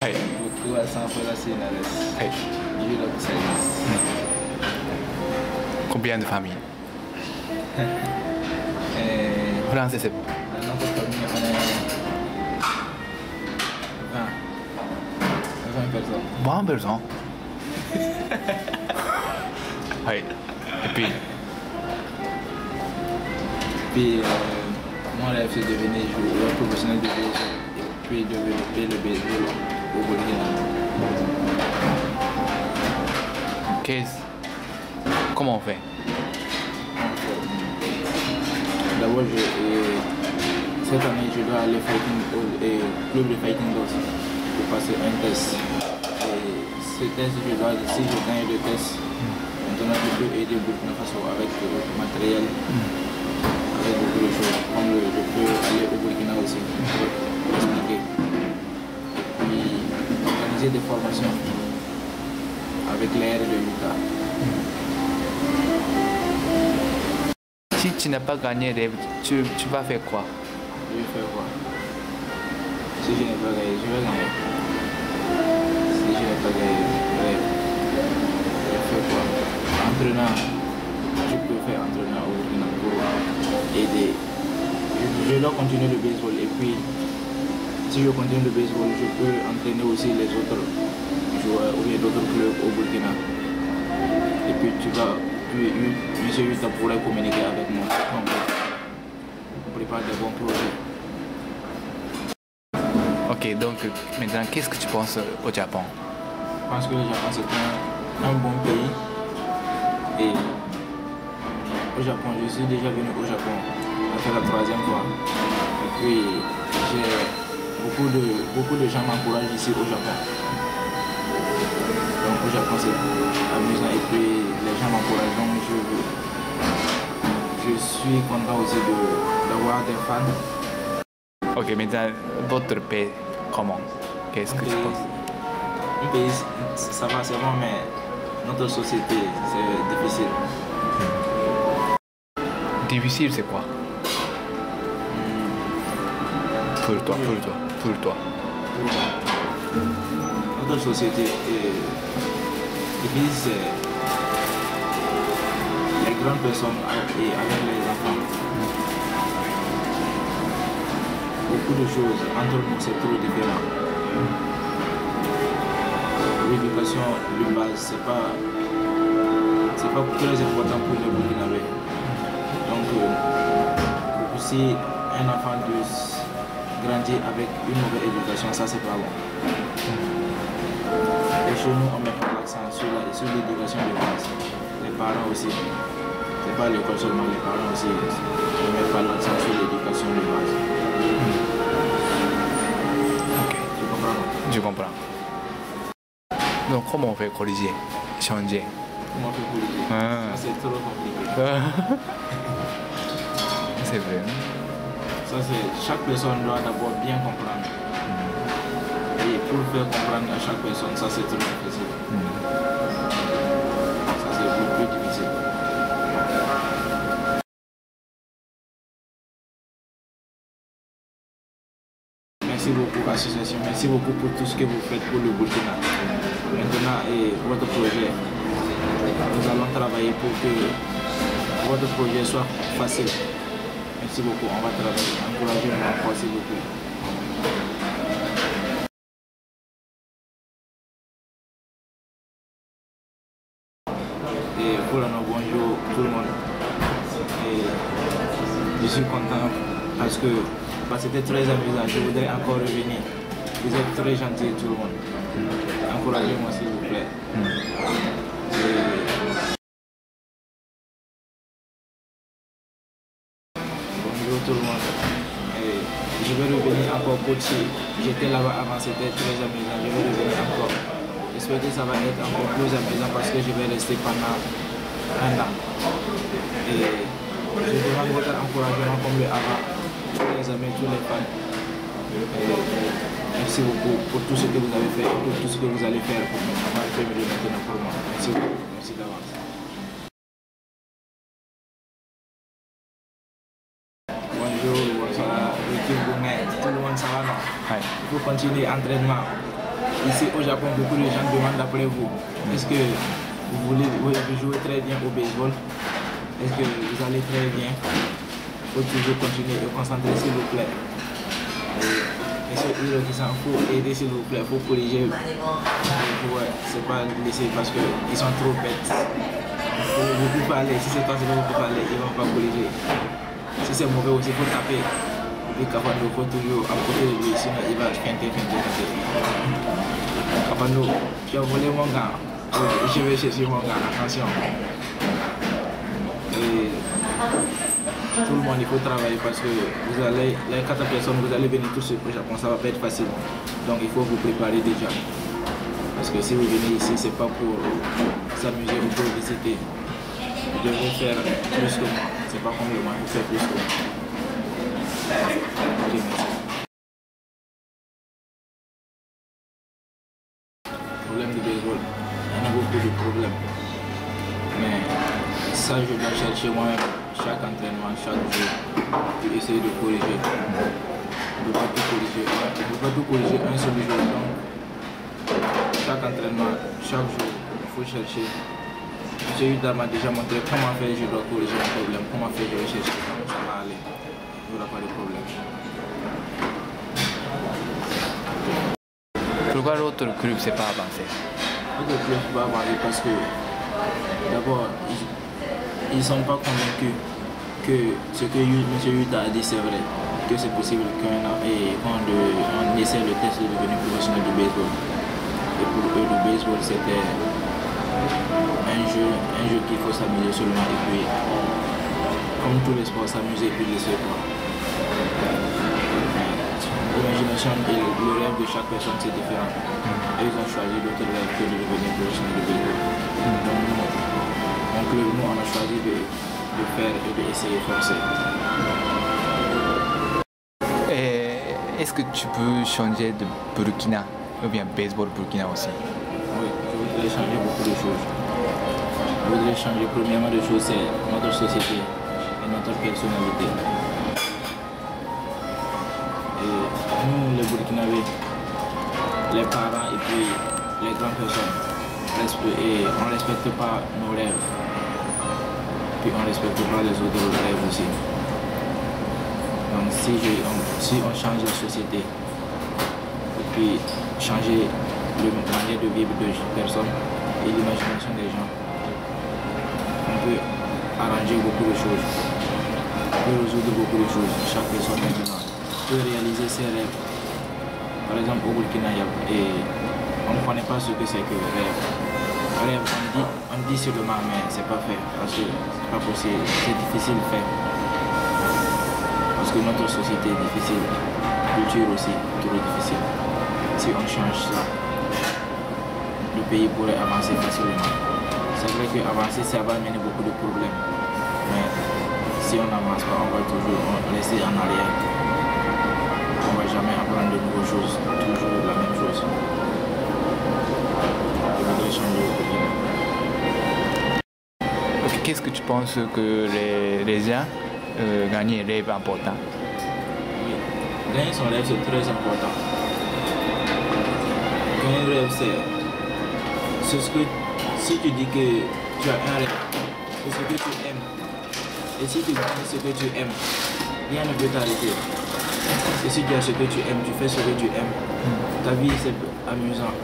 はい。僕はサンフラシーナです。はい。16歳です。Combien de familles? フラン Français, c'est notre famille, on est 20 personnes. 20 personnes. はい。Et puis, Puis, mon rêve c'est de devenir joueur professionnel de baseball et puis développer le baseball au Burkina. comment on fait? D'abord, cette année, je dois aller club de fighting d'os pour passer un test. Et ce test, si je gagne le test, maintenant je peux aider Burkina Faso avec matériel, avec beaucoup de choses. Comme je peux aller au Burkina aussi pour expliquer. Et puis organiser des formations avec l'air de Utah. Si tu n'as pas gagné, tu vas faire quoi? Je vais faire quoi? Si je n'ai pas gagné, je vais gagner. Si je n'ai pas gagné, je vais faire quoi? Entraîneur. Je peux faire entraîneur au Burkina pour aider. Je dois continuer le baseball et puis si je continue le baseball, je peux entraîner aussi les autres joueurs ou bien d'autres clubs au Burkina. Et puis M. Yuta pourrait communiquer avec moi. On prépare des bons projets. Ok, donc maintenant, qu'est-ce que tu penses au Japon? Je pense que le Japon c'est un bon pays. Et au Japon, je suis déjà venu au Japon. C'est la 3e fois. Et puis beaucoup de gens m'encouragent ici au Japon. Donc au Japon c'est amusant et puis les gens m'encouragent. Donc je suis content aussi d'avoir des fans. Ok, maintenant, votre pays, comment? Qu'est-ce que tu penses? Un pays, ça va, c'est bon, mais notre société, c'est difficile. Difficile, c'est quoi? Pour toi. Notre société est difficile, c'est les grandes personnes et avec les enfants. Beaucoup de choses entre nous, c'est trop différent. L'éducation de base, c'est pas très important pour les Burkinabés. Donc, si un enfant grandit avec une mauvaise éducation, ça c'est pas bon. Et chez nous, on met pas l'accent sur l'éducation de base. Les parents aussi, c'est pas l'école seulement, les parents aussi ne mettent pas l'accent sur l'éducation de base. Ok, Tu comprends? je comprends. Donc, comment on fait corriger, changer? Comment on fait corriger? Ça c'est trop compliqué. C'est vrai. Ça c'est, chaque personne doit d'abord bien comprendre. Et pour faire comprendre à chaque personne, ça c'est trop difficile. Ça c'est plus difficile. Merci beaucoup association, merci beaucoup pour tout ce que vous faites pour le Burkina. Maintenant, votre projet, nous allons travailler pour que votre projet soit facile. Merci beaucoup, on va travailler. Encouragez-moi, merci beaucoup. Et voilà, bonjour tout le monde. Et je suis content parce que c'était très amusant. Je voudrais encore revenir. Vous êtes très gentils tout le monde. Encouragez-moi s'il vous plaît. Bonjour tout le monde. Et je vais revenir encore coacher. J'étais là-bas avant, c'était très amusant. Je vais revenir encore. J'espère que ça va être encore plus amusant parce que je vais rester pendant un an. Et je demande votre encouragement comme le avant. Tous les amis, tous les fans. Merci beaucoup pour tout ce que vous avez fait et pour tout ce que vous allez faire pour moi. Maintenant pour moi. Merci beaucoup. Merci d'avance. Bonjour, bonsoir, l'équipe Bournet. Tout le monde ça va non? Ouais. Il faut continuer l'entraînement. ici au Japon, beaucoup de gens demandent d'après vous, est-ce que vous voulez jouer très bien au baseball? Est-ce que vous allez très bien? Il faut toujours continuer et concentrer, s'il vous plaît. Et ce Hiroki-san, il faut aider, s'il vous plaît, il faut corriger. Ouais, c'est pas laisser parce qu'ils sont trop bêtes. Il faut beaucoup parler. Si c'est toi, c'est pas beaucoup parler, ils vont pas corriger. Si c'est mauvais aussi, il faut taper. Et puis Kapando, il faut toujours à côté de lui, sinon il va feinter. Kapando, tu as volé mon gars. Je vais chercher mon gars, attention. Et tout le monde, il faut travailler parce que vous allez, les 4 personnes, vous allez venir tous au Japon, ça va pas être facile. Donc il faut vous préparer déjà. Parce que si vous venez ici, c'est pas pour s'amuser ou pour visiter. Vous devez faire plus que moi. C'est pas comme moi, vous faites plus que moi. Ok, merci. Problème de baseball, il y en a beaucoup de problèmes. Mais ça, je dois chercher moi-même chaque entraînement, chaque jour, pour essayer de corriger. Je ne peux pas tout corriger, un seul jour. Donc, chaque entraînement, chaque jour, il faut chercher. M. Yuda m'a déjà montré comment faire, je dois corriger un problème, comment faire, je vais chercher, comment ça va aller. Il n'y aura pas de problème. Pourquoi l'autre club ne s'est pas avancé? L'autre club ne s'est pas avancé parce que d'abord, ils ne sont pas convaincus que ce que M. Yuda a dit c'est vrai, que c'est possible qu'on essaie le test de devenir professionnel du baseball. Et pour eux, le baseball c'était un jeu qu'il faut s'amuser seulement et puis, comme tous les sports, s'amuser et puis laisser quoi. L'imagination et le rêve de chaque personne c'est différent. Et ils ont choisi d'autres rêves que de devenir professionnel du baseball. Donc nous on a choisi de faire et d'essayer de forcer. Est-ce que tu peux changer de Burkina ou bien baseball Burkina aussi? Oui, je voudrais changer beaucoup de choses. Je voudrais changer premièrement de choses, c'est notre société et notre personnalité. Et nous les Burkinabés, les parents et puis les grandes personnes, on ne respecte pas nos rêves. Puis on ne respecte pas les autres rêves aussi. Donc si on change la société et puis changer la manière de vivre de personnes et l'imagination des gens, on peut arranger beaucoup de choses, on peut résoudre beaucoup de choses. Chaque personne maintenant peut réaliser ses rêves. Par exemple au Burkina, on ne connaît pas ce que c'est que le rêve. Rêve, on dit seulement, mais c'est pas fait, parce que c'est pas possible, c'est difficile de faire. Parce que notre société est difficile, la culture aussi, trop difficile. Si on change ça, le pays pourrait avancer facilement. C'est vrai qu'avancer, ça va amener beaucoup de problèmes. Mais si on n'avance pas, on va toujours rester en arrière. On ne va jamais apprendre de nouvelles choses, toujours la même chose. Qu'est-ce que tu penses que les gens gagnent un rêve important? Oui, gagner son rêve c'est très important. Gagner un rêve c'est ce que si tu dis que tu as un rêve, c'est ce que tu aimes. Et si tu gagnes ce que tu aimes, rien ne peut t'arrêter. Et si tu as ce que tu aimes, tu fais ce que tu aimes, ta vie c'est amusant.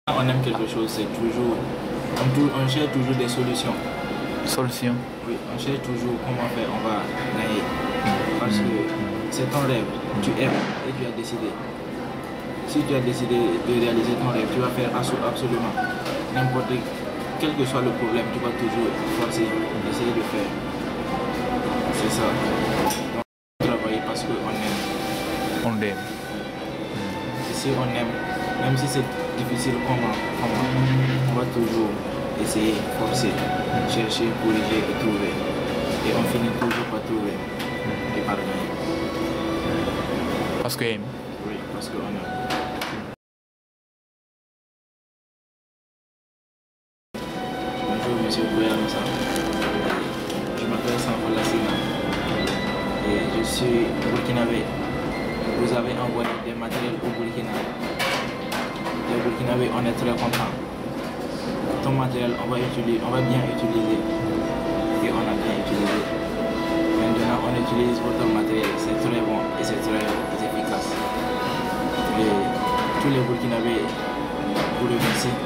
On aime quelque chose, c'est toujours, on cherche toujours des solutions. Solutions? Oui, on cherche toujours comment faire, on va gagner. Parce que c'est ton rêve, tu aimes et tu as décidé. Si tu as décidé de réaliser ton rêve, tu vas faire absolument n'importe quel que soit le problème, tu vas toujours forcer, essayer de faire. C'est ça. Donc, travailler parce qu'on aime. On aime. Si on aime, même si c'est difficile, on va toujours essayer, forcer, chercher, corriger et trouver. Et on finit toujours par trouver et par gagner. Parce qu'on aime. Oui, parce qu'on aime. Bonjour monsieur Bouyanosa. Je m'appelle Sambola Sina et je suis burkinabé. vous avez envoyé des matériels au Burkina. Les Burkinabés, on est très contents. Ton matériel, on va bien utiliser. Et on a bien utilisé. Maintenant, on utilise votre matériel. C'est très bon et c'est très efficace. Et tous les Burkinabés vous remercient.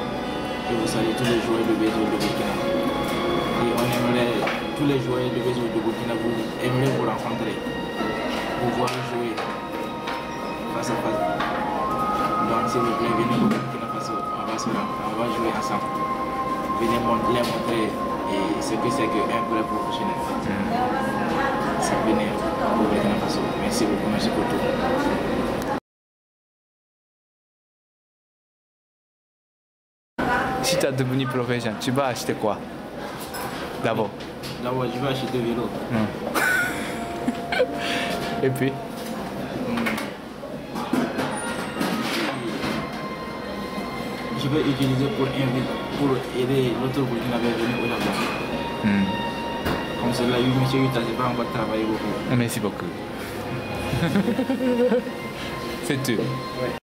Et vous saluez tous les joueurs de baseball de Burkina. Et on aimerait, tous les joueurs de baseball de Burkina, vous aimeriez vous rencontrer, vous voir jouer face à face. Donc s'il vous plaît, venez au Burkina Faso, on va jouer ensemble. Venez les montrer et ce que c'est qu'un vrai professionnel. C'est venir au Burkina Faso. Merci beaucoup, merci pour tout. Si tu as devenu professionnel, tu vas acheter quoi d'abord? D'abord, je vais acheter un vélo. Et puis je vais utiliser pour aider l'autre Burkinabé à venir au Japon. Comme cela, monsieur Yuta, je vais encore travailler beaucoup. Merci beaucoup. C'est tout. Ouais.